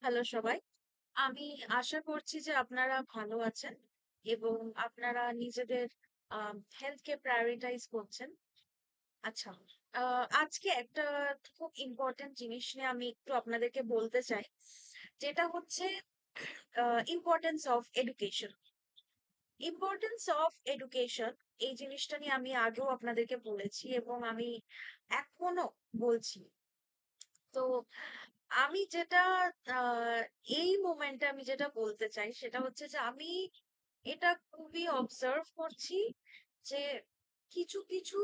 Hello সবাই। আমি আশা করছি যে আপনারা ভালো আছেন এবং আপনারা নিজেদের হেলথকে প্রায়োরিটাইজ করছেন। আচ্ছা, আজকে একটা খুব ইম্পর্টেন্ট জিনিস নিয়ে আমি একটু আপনাদেরকে বলতে চাই। যেটা হচ্ছে importance of education. Importance of education এই জিনিসটা নিয়ে আমি আগেও আপনাদেরকে বলেছি এবং আমি এখনো বলছি। তো আমি যেটা আহ, এই মোমেন্টে আমি যেটা বলতে চাই সেটা হচ্ছে যে আমি এটা খুবই অবজার্ভ করছি যে কিছু কিছু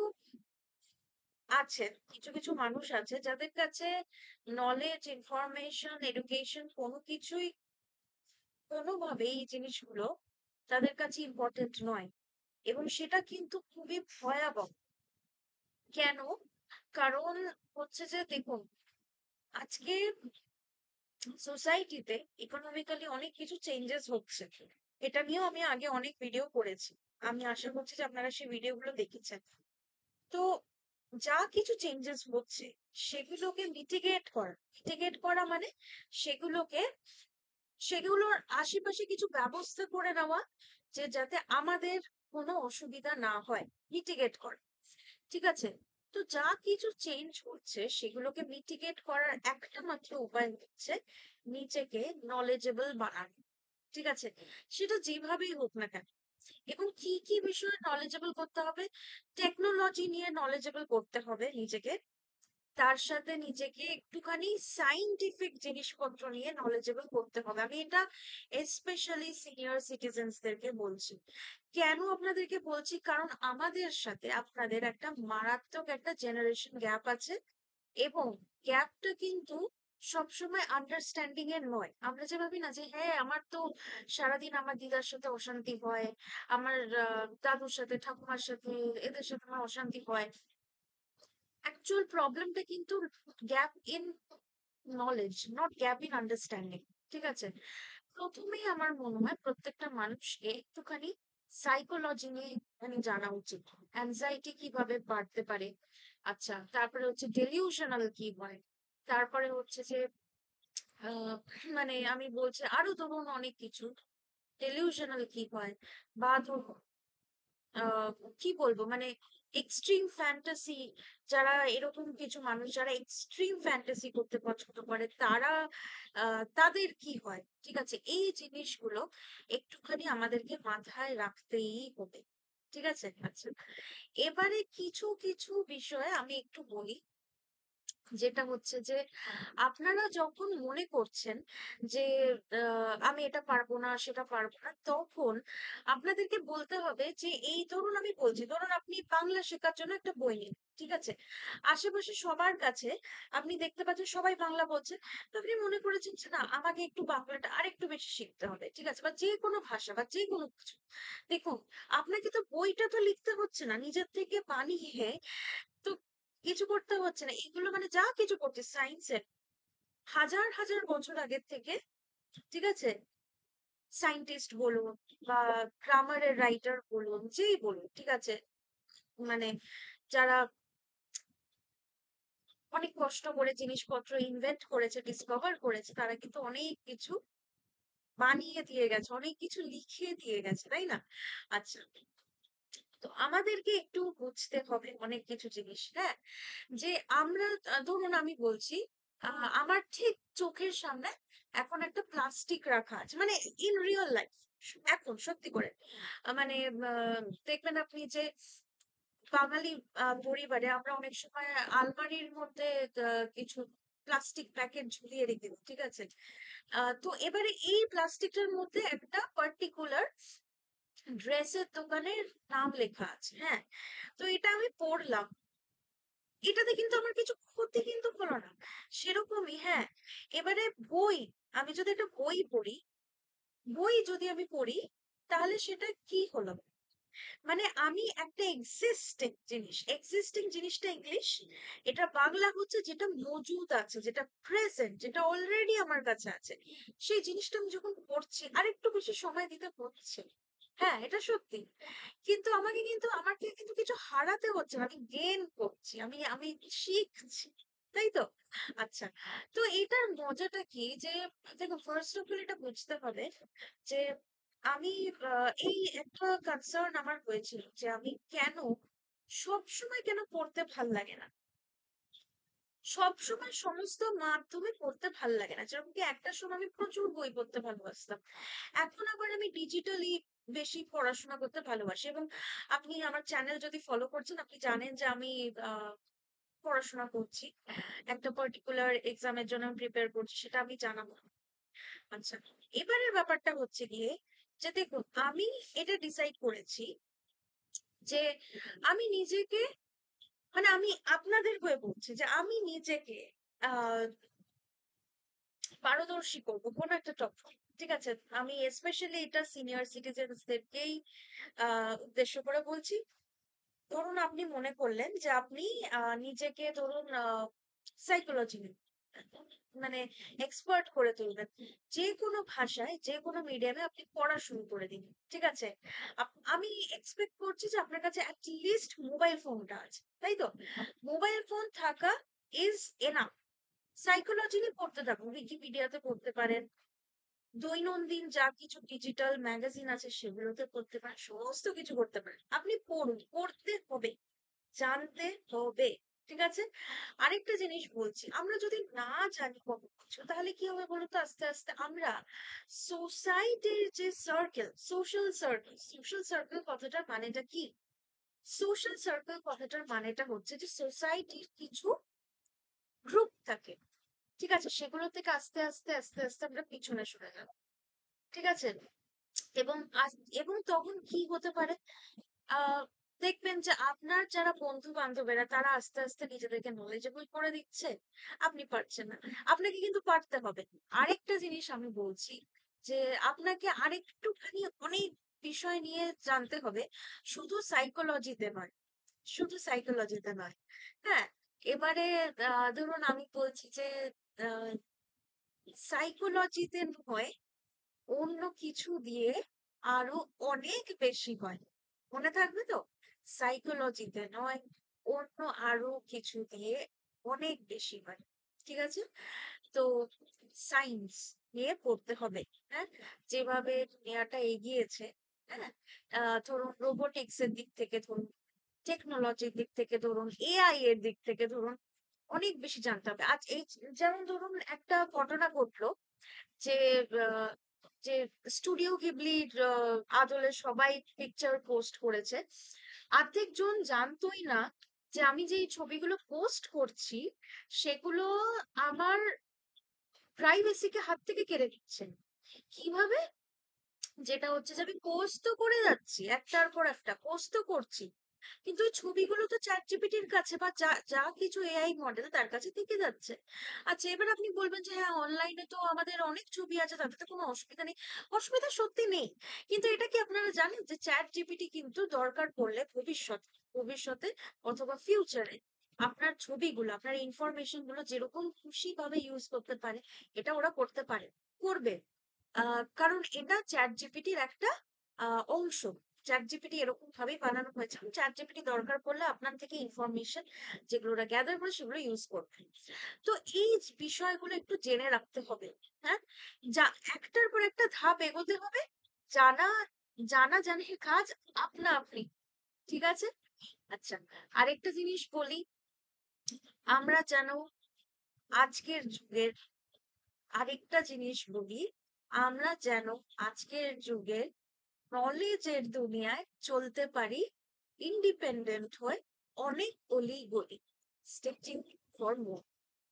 আছে, কিছু কিছু মানুষ আছে যাদের কাছে নলেজ, ইনফরমেশন, এডুকেশন কোনো কিছুই, কোনোভাবেই এই জিনিসগুলো তাদের কাছে ইম্পর্টেন্ট নয়। এবং সেটা কিন্তু খুবই ভয়াবহ। কেন? কারণ হচ্ছে যে দেখুন, আজকে সোসাইটিতে ইকোনমিক্যালি অনেক কিছু চেঞ্জেস হচ্ছে। এটা নিয়েও আমি আগে অনেক ভিডিও করেছি। আমি আশা করছি যে আপনারা সেই ভিডিওগুলো দেখেছেন। তো যা কিছু চেঞ্জেস হচ্ছে সেগুলোকে মিটিগেট করা মানে সেগুলোকে, সেগুলোর আশেপাশে কিছু ব্যবস্থা করে নেওয়া, যে যাতে আমাদের কোনো অসুবিধা না হয়, মিটিগেট করা। ঠিক আছে? তো যা কিছু চেঞ্জ হচ্ছে সেগুলোকে মিটিগেট করার একটা মাত্র উপায় হচ্ছে নিজেকে নলেজেবল বানানো। ঠিক আছে? সেটা যেভাবেই হোক না কেন। এবং কি কি বিষয়ে নলেজেবল করতে হবে? টেকনোলজি নিয়ে নলেজেবল করতে হবে নিজেকে। তার সাথে নিজেকে একটুখানি সাইন্টিফিক জিনিসপত্র নিয়ে নলেজেবল করতে হবে। আমি এটা স্পেশালি সিনিয়র সিটিজেন্সদেরকে বলছি। কেন আপনাদেরকে বলছি? কারণ আমাদের সাথে আপনাদের একটা মারাত্মক একটা জেনারেশন গ্যাপ আছে। এবং গ্যাপটা কিন্তু সবসময় আন্ডারস্ট্যান্ডিং এর নয়। আমরা যে ভাবি না যে হ্যাঁ আমার তো সারাদিন আমার দিদার সাথে অশান্তি হয়, আমার দাদুর সাথে, ঠাকুমার সাথে, এদের সাথে আমার অশান্তি হয়। অ্যাকচুয়াল প্রবলেমটা কিন্তু gap in knowledge, not gap in understanding. ঠিক আছে? প্রথমেই আমার মনে হয় প্রত্যেকটা মানুষকে একটুখানি সাইকোলজি নিয়ে একটুখানি জানা উচিত। অ্যাংজাইটি কিভাবে বাড়তে পারে, আচ্ছা, তারপরে হচ্ছে ডেলিউশনাল কি হয়, তারপরে হচ্ছে যে আহ, মানে আমি বলছি আরো ধরুন অনেক কিছু। ডেলিউশনাল কি হয়, বা ধরুন আহ কি বলবো, মানে এক্সট্রিম ফ্যান্টাসি, যারা এরকম কিছু মানুষ যারা এক্সট্রিম ফ্যান্টাসি করতে পছন্দ করে তারা তাদের কি হয়। ঠিক আছে? এই জিনিসগুলো একটুখানি আমাদেরকে মাথায় রাখতেই হবে। ঠিক আছে? আচ্ছা, এবারে কিছু কিছু বিষয়ে আমি একটু বলি। যেটা হচ্ছে যে আপনারা যখন মনে করছেন যে আমি এটা পারবো না, সেটা পারবো না, তখন আপনাদেরকে বলতে হবে যে এই ধরুন আমি বলছি, ধরুন আপনি বাংলা শেখার জন্য একটা বই নিন। ঠিক আছে? আশেপাশে সবার কাছে আপনি দেখতে পাচ্ছেন সবাই বাংলা বলছে। তো আপনি মনে করেছেন যে না, আমাকে একটু বাংলাটা আরেকটু বেশি শিখতে হবে। ঠিক আছে? বা যে কোনো ভাষা বা যে কোনো কিছু। দেখুন, আপনাকে তো বইটা তো লিখতে হচ্ছে না, নিজের থেকে বানিয়ে তো কিছু করতে হচ্ছে না। এগুলো মানে যা কিছু করছে সায়েন্সের হাজার হাজার বছর আগের থেকে। ঠিক আছে? সায়েন্টিস্ট বলুন বা গ্রামারের রাইটার বলুন, যেই বলুন। ঠিক আছে? মানে যারা অনেক কষ্ট করে জিনিসপত্র ইনভেন্ট করেছে, ডিসকভার করেছে, তারা কিন্তু অনেক কিছু বানিয়ে দিয়ে গেছে, অনেক কিছু লিখে দিয়ে গেছে, তাই না? আচ্ছা, তো আমাদেরকে একটু বুঝতে হবে অনেক কিছু জিনিস। হ্যাঁ, যে আমরা ধরুন আমি বলছি আমার ঠিক চোখের সামনে এখন একটা প্লাস্টিক রাখা আছে, মানে ইন রিয়েল লাইফ, এখন সত্যি করে মানে দেখবেন আপনি যে বাঙালি পরিবারে আমরা অনেক সময় আলমারির মধ্যে কিছু প্লাস্টিক প্যাকেট ঝুলিয়ে রেখে দিই। ঠিক আছে? তো এবারে এই প্লাস্টিকটার মধ্যে একটা পার্টিকুলার ড্রেসের দোকানের নাম লেখা আছে। হ্যাঁ, তো এটা আমি পড়লাম, এটাতে কিন্তু আমার কিছু ক্ষতি কিন্তু হলো না। সেরকমই হ্যাঁ, এবারে বই, আমি যদি একটা বই পড়ি, বই যদি আমি পড়ি, তাহলে সেটা কি হলো? মানে আমি একটা এক্সিস্টিং জিনিসটা ইংলিশ, এটা বাংলা হচ্ছে যেটা মজুদ আছে, যেটা প্রেজেন্ট, যেটা অলরেডি আমার কাছে আছে। সেই জিনিসটা আমি যখন পড়ছি আরেকটু বেশি সময় দিতে হচ্ছে। হ্যাঁ, এটা সত্যি। কিন্তু আমাকে কিন্তু কিছু হারাতে হচ্ছে না, আমি গেইন করছি, আমি আমি শিখছি। তাই তো? আচ্ছা। তো এটার মজাটা কি যে দেখো ফার্স্ট অফ অল এটা বুঝতে হবে যে আমি এই একটা কনসার্ন আমার হয়েছিল যে আমি কেন সবসময় কেন পড়তে ভাল লাগে না। সবসময় সমস্ত মাধ্যমে পড়তে ভাল লাগে না। যেরকম কি একটা সময় আমি প্রচুর বই পড়তে ভালোবাসতাম। এখন আবার আমি ডিজিটালি বেশি পড়াশোনা করতে ভালোবাসি এবং আপনি আমার চ্যানেল যদি ফলো করছেন আপনি জানেন যে আমি আহ পড়াশোনা করছি। একটা পার্টিকুলার এক্সামের জন্য আমি প্রিপেয়ার করছি সেটা আমি জানাবো। আচ্ছা, এবারের ব্যাপারটা হচ্ছে গিয়ে যে দেখুন আমি এটা ডিসাইড করেছি যে আমি নিজেকে মানে আমি আপনাদের হয়ে বলছি যে আমি নিজেকে আহ পারদর্শী করবো কোনো একটা টপিক। ঠিক আছে, আমি স্পেশালি এটা সিনিয়র সিটিজেনদেরকেই উদ্দেশ্য করে বলছি। ধরুন আপনি মনে করলেন যে আপনি নিজেকে ধরুন সাইকোলজি মানে এক্সপার্ট করে তুলবেন, যে কোনো ভাষায় যে কোনো মিডিয়ামে আপনি পড়া শুরু করে দিন। ঠিক আছে, আমি এক্সপেক্ট করছি যে আপনার কাছে অ্যাটলিস্ট মোবাইল ফোনটা আছে, তাই তো? মোবাইল ফোন থাকা ইজ এনাফ। সাইকোলজি নিয়ে পড়তে থাকুন, উইকিপিডিয়াতে পড়তে পারেন, দৈনন্দিন যা কিছু ডিজিটাল ম্যাগাজিন আছে সেগুলোতে পড়তে পারেন, সমস্ত কিছু করতে পারেন। আপনি পড়ুন, পড়তে হবে, জানতে হবে। ঠিক আছে, আরেকটা জিনিস বলছি, আমরা যদি না জানি কোনো কিছু তাহলে কি হবে বলতো, আস্তে আস্তে আমরা সোসাইটির যে সার্কেল, সোশ্যাল সার্কেল কথাটার মানেটা কি? সোশ্যাল সার্কেল কথাটার মানেটা হচ্ছে যে সোসাইটির কিছু গ্রুপ থাকে। ঠিক আছে, সেগুলো থেকে আস্তে আস্তে আস্তে আস্তে আমরা পিছনে সরে যাব। ঠিক আছে, এবং এবং তখন কি হতে পারে, আহ দেখবেন যে আপনার যারা বন্ধু বান্ধবেরা তারা আস্তে আস্তে নিজেদেরকে নলেজেবল করে দিচ্ছে, আপনি পারছেন না। আপনাকে কিন্তু পারতে হবে। আরেকটা জিনিস আমি বলছি যে আপনাকে আরেকটুখানি অনেক বিষয় নিয়ে জানতে হবে, শুধু সাইকোলজিতে নয়, শুধু সাইকোলজিতে নয়। হ্যাঁ, এবারে ধরুন আমি বলছি যে সাইকোলজিতে নয়, অন্য কিছু দিয়ে আরো অনেক বেশি হয়। মনে থাকবে তো? সাইকোলজিতে নয়, অন্য আরো কিছু দিয়ে অনেক বেশি হয়। ঠিক আছে, তো সায়েন্স নিয়ে পড়তে হবে। হ্যাঁ, যেভাবে দুনিয়াটা এগিয়েছে, হ্যাঁ, ধরুন রোবোটিক্স এর দিক থেকে ধরুন, টেকনোলজির দিক থেকে ধরুন, এআই এর দিক থেকে ধরুন, অনেক বেশি জানতে হবে। আজ এই যেমন ধরুন একটা ঘটনা ঘটলো যে আহ, যে স্টুডিও গিবলির আদলে সবাই পিকচার পোস্ট করেছে, অর্ধেক জন জানতোই না যে আমি যে এই ছবিগুলো পোস্ট করছি সেগুলো আমার প্রাইভেসিকে হাত থেকে কেড়ে নিচ্ছে। কিভাবে? যেটা হচ্ছে যে আমি পোস্ট তো করে যাচ্ছি, একটার পর একটা পোস্ট তো করছি, কিন্তু ওই ছবিগুলো তো চ্যাট জিপিটির কাছে বা যা যা কিছু এআই মডেল তার কাছে থেকে যাচ্ছে। আচ্ছা, এবার আপনি বলবেন যে হ্যাঁ অনলাইনে তো আমাদের অনেক ছবি আছে, তাতে তো কোনো অসুবিধা নেই। অসুবিধা সত্যি নেই, কিন্তু এটা কি আপনারা জানেন যে চ্যাট জিপিটি কিন্তু দরকার পড়লে ভবিষ্যতে অথবা ফিউচারে আপনার ছবিগুলো, আপনার ইনফরমেশন গুলো যেরকম খুশি ভাবে ইউজ করতে পারে, এটা ওরা করতে পারে, করবে। কারণ এটা চ্যাট জিপিটির একটা অংশ। চ্যাট জিপিটি এরকম ভাবেই বানানো হয়েছে, চ্যাট জিপিটি দরকার পড়লে আপনার থেকে ইনফরমেশন যেগুলো ওরা গ্যাদার করে সেগুলো ইউজ করবে। তো এই বিষয়গুলো একটু জেনে রাখতে হবে। হ্যাঁ, যা একটার পর একটা ধাপ এগোতে হবে, জানা জানা জানির কাজ আপনা আপনি। ঠিক আছে, আচ্ছা, আরেকটা জিনিস বলি, আমরা যেন আজকের যুগের আরেকটা জিনিস বলি, আমরা যেন আজকের যুগের নলেজের দুনিয়ায় চলতে পারি ইন্ডিপেন্ডেন্ট হয়ে, অনেক অলি গলি। Stay tuned for more.